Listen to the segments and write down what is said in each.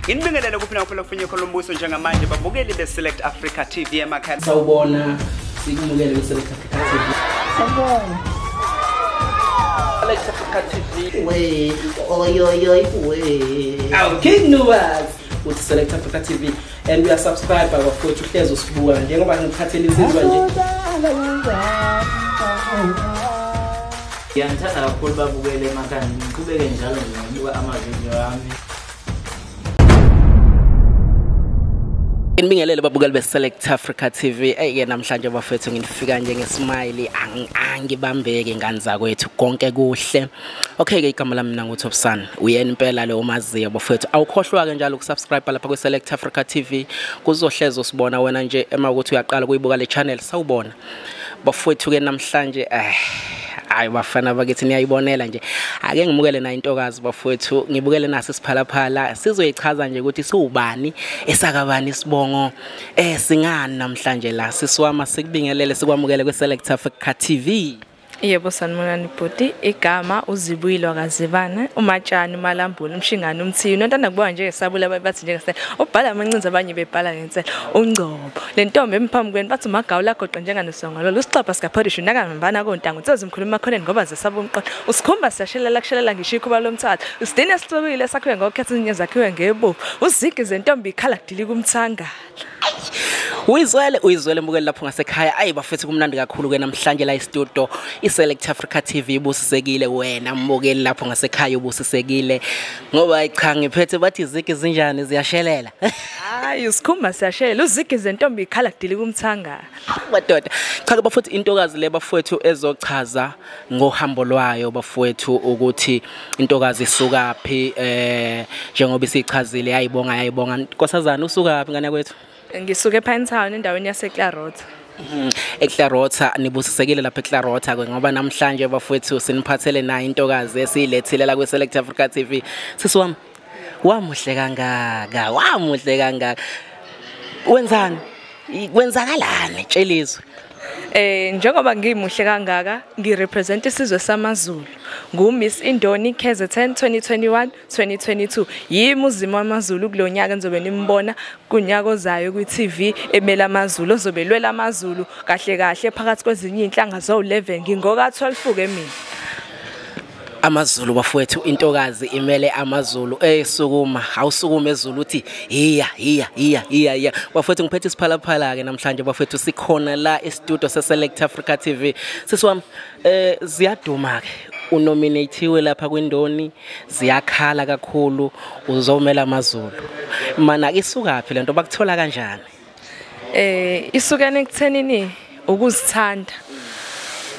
Inibingelele kuphina kuphela kufinye kolombuso njengamanje babukeli beSelect Africa TV emakhaya. Sawubona sikumukele beSelect Africa TV. Sawubona. Select Africa TV. We, oy we. Our King Nuwas with Select Africa TV and we are subscribed by bafowethu Hlezo Sibuka njengoba ngiphathele insizwa nje. Ngiyangithanda kakhulu babukele emakhaya ngiqhubeke njalo nje ngibuka ama-video ami. Inibingelele babukeli beSelect Africa TV. Ke namhlanje bafethu ngifika nje ngesmile angibambeke ngani zakwethu konke kuhle. Okay ke igama lami mina nguTop Sun. Uyena impela le omaziyo bafethu. Awukhohlwa ke njalo ukusubscribe lapha kweSelect Africa TV. Kuzohleza usibona wena nje emakuthi uyaqala kuyibuka le channel sawubona. Bafethu ke namhlanje hayi bafana bakithi niyayibonela nje ake ngimukele na intokazi bafowethu ngibukele nasi siphalaphala sizoyichaza nje ukuthi siubani esakabani isibongo singani namhlanje la sisiwama sikubingelele sikwamukele kweSelect Africa TV. Yebo sanibonani bhuti igama uZibuyile wakazibane umatshani malambulu umshingani umthiyo nontanda kubuka nje esabula bathi nje ngase ubhala amancinza abanye bebhala ngensela ungcobo le ntombi emphambi kweni bathi umagawu lagoqa njenganosongo lo sixapha sikaParishu nakambana kontango utsazi umkhuluma ekhoneni ngoba zesaba umqondo usikhomba siyashelela kushelela ngisho ikhuba lomthatha usidine sicobile sakhiwe ngokhetha izinye zakhiwe ngebubu uzigi zentombi ikhala kudili kumthangala. Uyizwele mbukeli lapho ngasekhaya ayi bafethu kumnandi kakhulu ke namhlanje la e-studio iSelect Africa TV busisekile wena mbukeli lapho ngasekhaya ubusisekile ngoba cha ngiphethe bathi izigi zinjani ziyashelela hayi usikhumba siyashelela uzigi zentombi ikhala kudili kumthanga madoda cha ke bafethu intokazi le bafethu ezochaza ngohambo lwayo bafethu ukuthi intokazi isuka phi njengoba isichazile yayibonga nkosazana usuka phi ngane kwethu. Ngisuke ePine Town endaweni yaseClarota. eClarota nibusisekile lapha eClarota ngoba namhlanje bafowethu siniphathele na intokazi esiyilethile la kweSelect Africa TV. Sisiwami wamuhle kangaka. Wenzani? Kwenzakalani tshelizwe? Njengoba ngimuhle kangaka ngirepresent isizwe samaZulu nguMiss INdoni KZN 2021-2022 yimi uzimo wamaZulu kulonyaka enzobe nimbona kunyaka ozayo kwiTV emela amaZulu ozobelwela amaZulu kahle phakathi kwezinye inhlanga zo11 ngingoka 12 ke mina. AmaZulu bafowethu intokazi imele amaZulu sukuma awusukuma eZulu uthi iya bafowethu ngiphethe isiphalaphala ke namhlanje bafowethu sikhona la e-studio seSelect Africa TV. Sisiwami ziyaduma ke unominatiwe lapha kwiNdoni ziyakhala kakhulu uzomela amaZulu mana isuka phi lento bakuthola kanjani? Isukene ekuthenini ukuzithanda.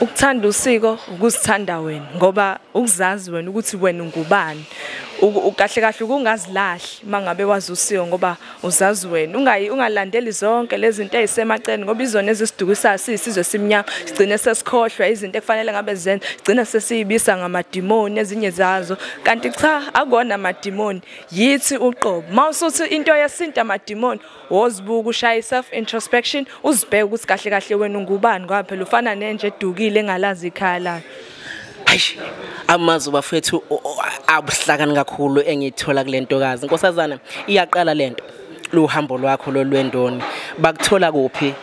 Ukuthanda usiko ukuzithanda wena ngoba ukuzazi wena ukuthi wena ungubani kahle ukungazilahli mangabe wazi usiko ngoba uzazi wena ungalandeli zonke lezi zinto ezisemaceni ngoba izona ezisidukisa sisizwe simnyama sigcine sesikhohlwa izinto ekufanele ngabe zenza sigcine sesiyibisa ngamadimoni ezinye zazo kanti cha akona amadimoni yithi uqobo mawusuthi into yesinta amadimoni wozibuka ushaya self introspection uzibheke ukuthi kahle wena ungubani ngoba phela ufana nenje edukile engalazi ikhaya la. Hayi amazu bafethu abuhlakani kakhulu engithola kule ntokazi nkosazana iyaqala lento luhambo lwakho lolwendoni bakuthola kuphi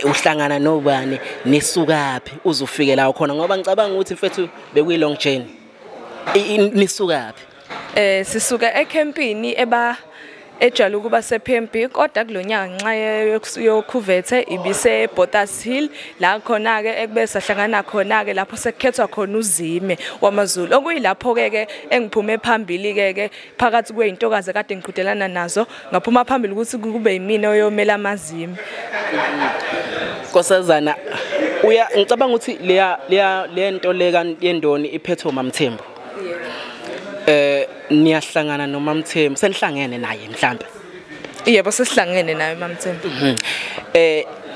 uhlangana nobani nisukaphi uzufike la khona ngoba ngicabanga ukuthi mfethu bekuyi long journey nisukaphi sisuka ecampini ejala ukuba sePMB kodwa kulonyaka nxa yokhuvethe ibise Bottas Hill la khona ke ekube sahlangana khona ke lapho sekukhethwa khona uzime wamaZulu okuyilapho ke engiphume phambili ke phakathi kweintokazi kade ngiqhudelana nazo ngaphuma phambili ukuthi kube yimina oyomela amazime. Nkosazana ngicabanga ukuthi le nto leka yendoni iphetho mamthembu. Niyahlangana noMamthembu senihlangene naye mhlambe? Yebo sesihlangene naye uMamthembu.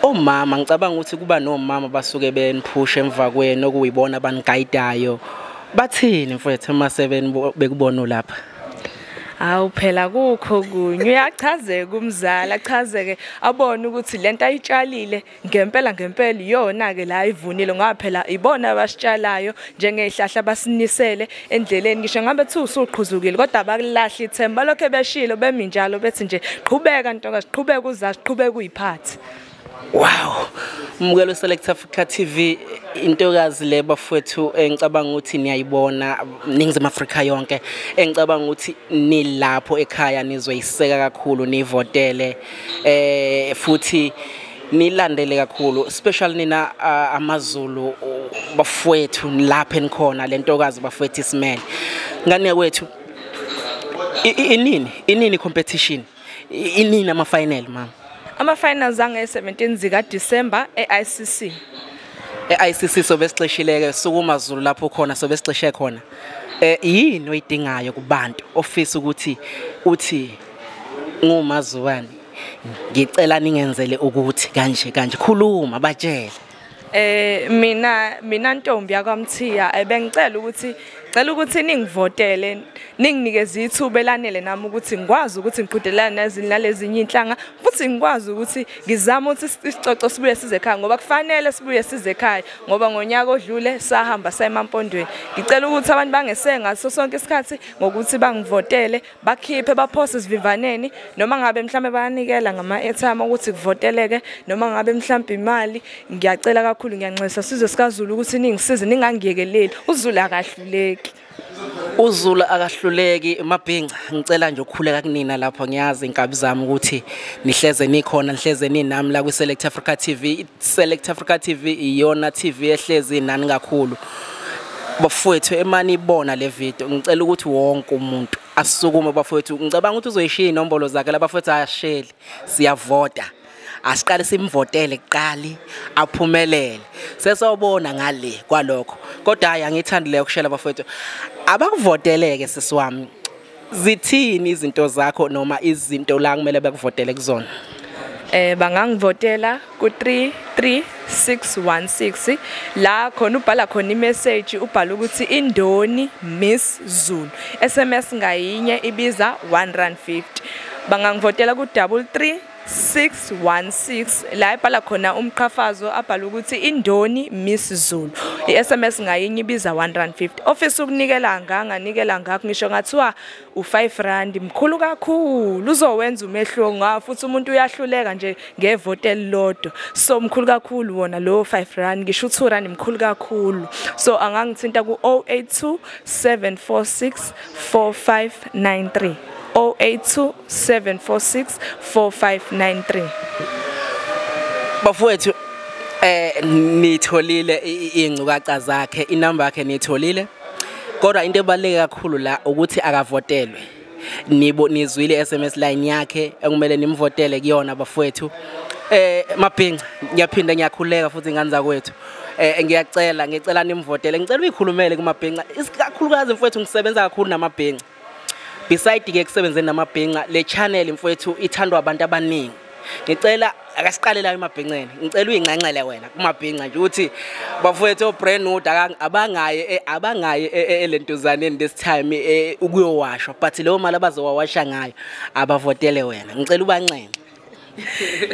Omama ngicabanga ukuthi kuba nomama basuke beniphusha emva kwenu okuyibona abaniguidayo bathini mfethu mase bekubona lapha? Hawu phela kukho kunye uyachazeka umzala achazeke abone ukuthi lento ayitshalile ngempela iyona ke la ivunile ngoba phela ibona abasitshalayo njengezihlahla abasinisele endleleni ngisho ngabe thi usuqhuzukile kodwa abakulahla ithemba lokho beshilo bemi njalo bethi nje qhubeka ntokazi qhubeka uzazi qhubeka uyiphathe. Wow, umukelo Select Africa TV intokazi le bafowethu engicabanga ukuthi niyayibona Ningizimu Afrika yonke engicabanga ukuthi nilapho ekhaya nizoyiseka kakhulu nivotele futhi nilandele kakhulu especially nina amaZulu bafowethu lapha enikhona lentokazi bafowethu isimele ngane kwethu inini competition inini ama final mama. Ama-finals ange-17 zika-December e-ICC. E-ICC sobe sixeshileke sukumaZulu lapho khona sobe sixeshe khona. Yini oyidingayo kubantu ofisa ukuthi uthi ngumaZuwane ngicela ningenzele ukuthi kanje khuluma batshela. Mina Ntombi yakwamthiya bengicela ukuthi ningivotele ninginikeze ithuba elanele nami ukuthi ngikwazi ukuthi ngiqhudelane nalezinye inhlanga futhi ngikwazi ukuthi ngizame ukuthi isicoco sibuye size ekhaya ngoba kufanele sibuye size ekhaya ngoba ngonyaka odlule sahamba sayemampondweni. Ngicela ukuthi abantu bangesenga sonke isikhathi ngokuthi bangivotele bakhiphe baphose isivivaneni noma ngabe mhlambe bayanikela ngama-airtime ukuthi kuvoteleke noma ngabe mhlambe imali ngiyacela kakhulu ngiyanxesa sizwe sikaZulu ukuthi ningisize ningangiyekeleli uZulu akahluleki. uZulu akahluleki mabhinca ngicela nje ukukhuleka kunina lapho ngiyazi inkabi zami ukuthi nihleze nikhona nihleze ninami la ku Select Africa TV. Select Africa TV iyona TV ehlezi nani kakhulu bafowethu emani ibona le video ngicela ukuthi wonke umuntu asukume bafowethu ngicabanga ukuthi uzoyishiya inombolo zakhe labafowethu ayasheli siyavota asiqale simvotele kuqali aphumelele sesawubona ngale kwalokho kodwa hayi angithandile ukushela bafowethu abakuvoteleke sisiwami zithini izinto zakho noma izinto la kumele bekuvotele kuzona. Bangangivotela ku 33616 la khona ubhala khona imessage ubhala ukuthi INdoni Miss Zulu SMS ngayinye ibiza R150. Bangangivotela ku 33616 la ibhala khona umqhafazo abhala ukuthi INdoni Miss Zulu iSMS ngayinye ibiza R150. Office ukunikela nganikela ngakho ngisho ngathiwa u5 mkhulu kakhulu uzowenza umehlo ngafu futhi umuntu uyahluleka nje ngevote elilodwa so mkhulu kakhulu wona lo R5 ngisho u2 mkhulu kakhulu so angangithinta ku 082 746 4593 082 746 4593. Bafowethu nitholile ingcukaca zakhe inamba yakhe nitholile kodwa into ebaleke kakhulu la ukuthi akavotelwe nizwile SMS line yakhe ekumele nimvotele kuyona bafowethu. Mabhinca ngiyaphinda ngiyakhuleka futhi ingane zakwethu ngicela nimvotele ngicela uyikhulumele kumabhinca isikakhulukazi mfowethu ngisebenza kakhulu namabhinca beside ke kusebenzeni namabhinca le channel mfowethu ithandwa abantu abaningi ngicela akasiqale la emabhinceni ngicela uyinqanqele wena kumabhinca nje ukuthi bafowethu obrand new abangaye elentuzaneni this time ukuyowashwa but leyo mali abazowawasha ngayo abavotele wena ngicela ubanqene.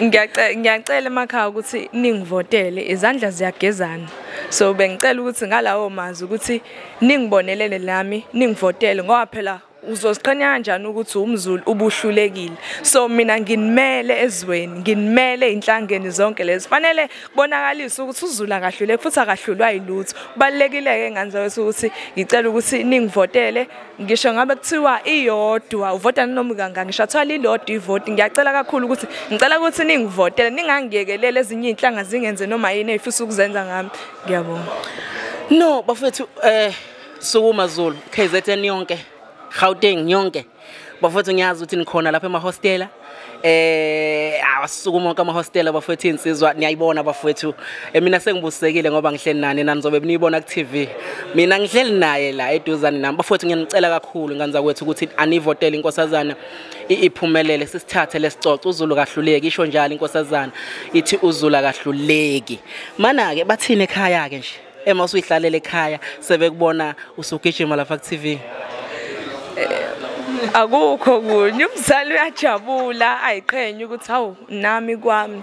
Ngiyacela emakhaya ukuthi ningivotele izandla ziyagezana so bengicela ukuthi ngalawo mazi ukuthi ningibonelele nami ningivotele ngoba phela uzoziqhenya kanjani ukuthi umZulu ubuhlulekile so mina nginimele ezweni nginimele inhlangeni zonke lezi fanele kubonakalise ukuthi uZulu akahluleki futhi akahlulwa yilutho kubalekile ke ngani ukuthi ngicela ukuthi ningivotele ngisho ngabe kuthiwa iyodwa uvota noma kangaka ngisho athwala ilodwa ivote ngiyacela kakhulu ukuthi ngicela ukuthi ningivotele ningangiyekelele ezinye inhlanga zingenze noma yini efisa ukuzenza ngami ngiyabonga. No bafethu sukuma Zulu KZN yonke Gauteng yonke bafethu ngiyazi ukuthi nikhona lapha emahostela awasukuma konke amahostela bafethu insizwa niyayibona bafethu mina sengibusekile ngoba ngihleli nani nanizobe niyibona ku TV mina ngihleli naye la eduzane nami bafethu ngiyanicela kakhulu nganza kwethu ukuthi anivotele inkosazana iphumelele sisithathe lesicoco uZulu kahluleki isho njalo inkosazana ithi uZulu akahluleki mana ke bathini ekhaya ke nje ema usuyihlalele ekhaya sebekubona usugijima lapha ku TV. Akukho kunye umzali uyajabula ayiqhenye ukuthi hawu nami kwami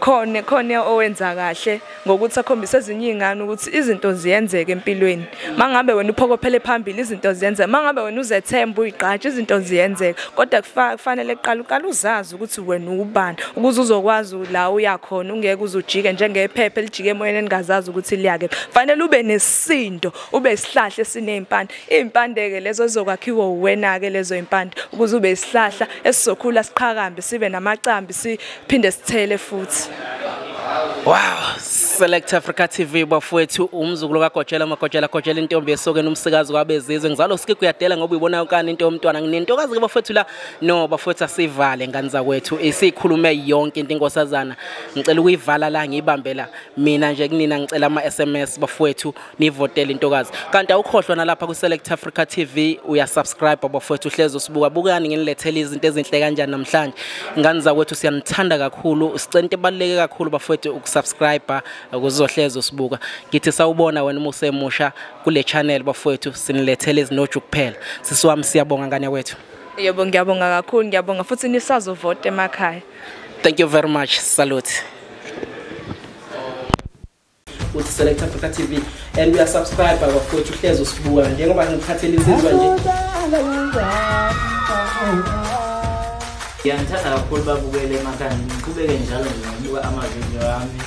khona owenza kahle ngokuthi akhombise ezinye izingane ukuthi izinto ziyenzeka empilweni. Mangabe wena uphokophele phambili izinto ziyenzeka. Mangabe wena uzethemba uyigqatsha izinto ziyenzeka. Kodwa kufanele uqala uzazi ukuthi wena ubani ukuze uzokwazi la uyakhona ungeke uzujike njengephepha elijike emoyeni engazazi ukuthi liyake. Kufanele ube nesisindo, ube isihlahla esinezimpande. Izimpande ke lezo zizokwakhiwa uwena ke lezo zimpande ukuze ube isihlahla esizokhula siqhakambe sibe namacambi siphinde sithele futhi. Wow, Select Africa TV bafowethu umzukulu kaGojela intombi esokeni umsikazi kwabezizwe ngizalo sike kuyadela ngoba uyibona yonke into yomntwana nginentokazi ke bafowethu la no bafowethu asivale ngani zakwethu isikhulume yonke into inkosazana ngicela ukuyivala la ngiyibambela mina nje kunina ngicela ama SMS bafowethu nivotele intokazi kanti awukhohlwa nalapha ku Select Africa TV uyasubscribe bafowethu uhlezi usibuka bukani nginilethele izinto ezinhle kanjani namhlanje ngani zakwethu siyanithanda kakhulu sicente ebaluleke kakhulu bafowethu ukusubscribe ukuzohleza usibuka ngithi sawubona wena umusemusha kule channel bafowethu sinilethele izinoju kuphela sisiwami siyabonga ngane yakwethu yebo ngiyabonga kakhulu ngiyabonga futhi nisazovote emakhaya. Thank you very much. Salute. With Select Africa TV and we are subscribed bafowethu uhlezi usibuka njengoba ngiphathele izizwe nje Ngiyangithanda kakhulu babukele emakhaya ngiqhubeke njalo nje ngokubuka ama video ami